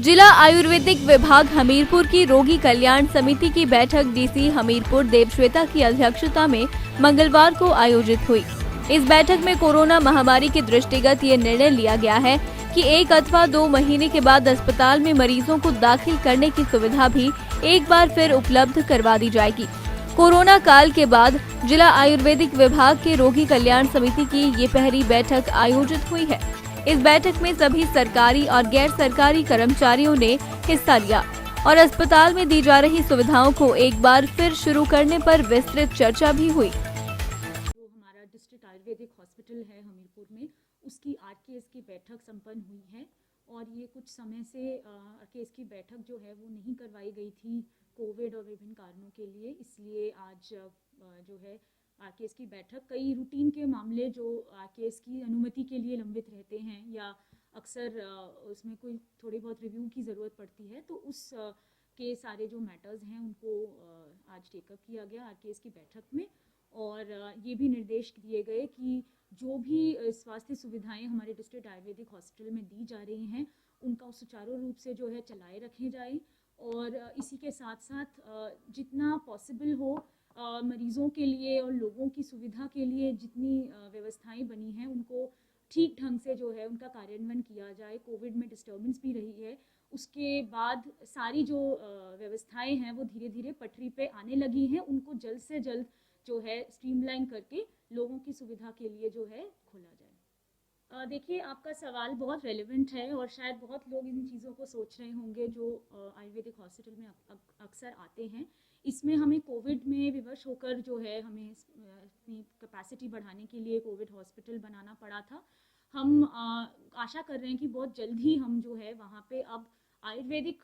जिला आयुर्वेदिक विभाग हमीरपुर की रोगी कल्याण समिति की बैठक डीसी हमीरपुर देवश्वेता की अध्यक्षता में मंगलवार को आयोजित हुई। इस बैठक में कोरोना महामारी के दृष्टिगत ये निर्णय लिया गया है कि 1 अथवा 2 महीने के बाद अस्पताल में मरीजों को दाखिल करने की सुविधा भी एक बार फिर उपलब्ध करवा दी जाएगी। कोरोना काल के बाद जिला आयुर्वेदिक विभाग के रोगी कल्याण समिति की ये पहली बैठक आयोजित हुई है। इस बैठक में सभी सरकारी और गैर सरकारी कर्मचारियों ने हिस्सा लिया और अस्पताल में दी जा रही सुविधाओं को एक बार फिर शुरू करने पर विस्तृत चर्चा भी हुई। जो हमारा डिस्ट्रिक्ट आयुर्वेदिक हॉस्पिटल है हमीरपुर में, उसकी आरकेएस की बैठक संपन्न हुई है और ये कुछ समय से आरकेएस की बैठक जो है वो नहीं करवाई गई थी कोविड और विभिन्न कारणों के लिए। इसलिए आज जो है आरकेएस की बैठक, कई रूटीन के मामले जो आरकेएस की अनुमति के लिए लंबित रहते हैं या अक्सर उसमें कोई थोड़ी बहुत रिव्यू की ज़रूरत पड़ती है, तो उस के सारे जो मैटर्स हैं उनको आज टेकअप किया गया आरकेएस की बैठक में। और ये भी निर्देश दिए गए कि जो भी स्वास्थ्य सुविधाएं हमारे डिस्ट्रिक्ट आयुर्वेदिक हॉस्पिटल में दी जा रही हैं उनका सुचारू रूप से जो है चलाए रखे जाए और इसी के साथ साथ जितना पॉसिबल हो मरीज़ों के लिए और लोगों की सुविधा के लिए जितनी व्यवस्थाएं बनी हैं उनको ठीक ढंग से जो है उनका कार्यान्वयन किया जाए। कोविड में डिस्टर्बेंस भी रही है, उसके बाद सारी जो व्यवस्थाएं हैं वो धीरे धीरे पटरी पे आने लगी हैं, उनको जल्द से जल्द जो है स्ट्रीमलाइन करके लोगों की सुविधा के लिए जो है खोला जाए। देखिए, आपका सवाल बहुत रेलेवेंट है और शायद बहुत लोग इन चीज़ों को सोच रहे होंगे जो आयुर्वेदिक हॉस्पिटल में अक्सर आते हैं। इसमें हमें कोविड में विवश होकर जो है हमें अपनी कैपेसिटी बढ़ाने के लिए कोविड हॉस्पिटल बनाना पड़ा था। हम आशा कर रहे हैं कि बहुत जल्द ही हम जो है वहाँ पे अब आयुर्वेदिक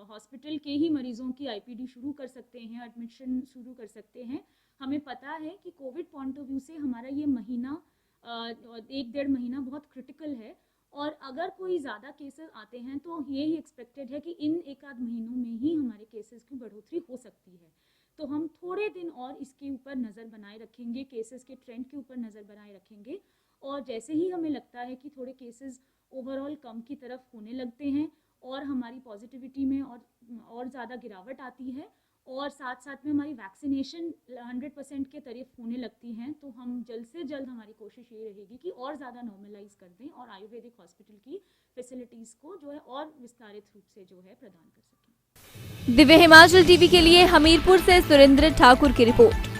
हॉस्पिटल के ही मरीज़ों की आईपीडी शुरू कर सकते हैं, एडमिशन शुरू कर सकते हैं। हमें पता है कि कोविड पॉइंट ऑफ व्यू से हमारा ये महीना 1-1.5 महीना बहुत क्रिटिकल है और अगर कोई ज़्यादा केसेस आते हैं तो ये ही एक्सपेक्टेड है कि इन 1-आध महीनों में ही हमारे केसेस की बढ़ोतरी हो सकती है। तो हम थोड़े दिन और इसके ऊपर नज़र बनाए रखेंगे, केसेस के ट्रेंड के ऊपर नज़र बनाए रखेंगे और जैसे ही हमें लगता है कि थोड़े केसेस ओवरऑल कम की तरफ होने लगते हैं और हमारी पॉजिटिविटी में और ज़्यादा गिरावट आती है और साथ साथ में हमारी वैक्सीनेशन 100% के तरफ होने लगती हैं, तो हम जल्द से जल्द हमारी कोशिश ये रहेगी कि और ज़्यादा नॉर्मलाइज कर दें और आयुर्वेदिक हॉस्पिटल की फैसिलिटीज़ को जो है और विस्तारित रूप से जो है प्रदान कर सकें। दिव्य हिमाचल टीवी के लिए हमीरपुर से सुरेंद्र ठाकुर की रिपोर्ट।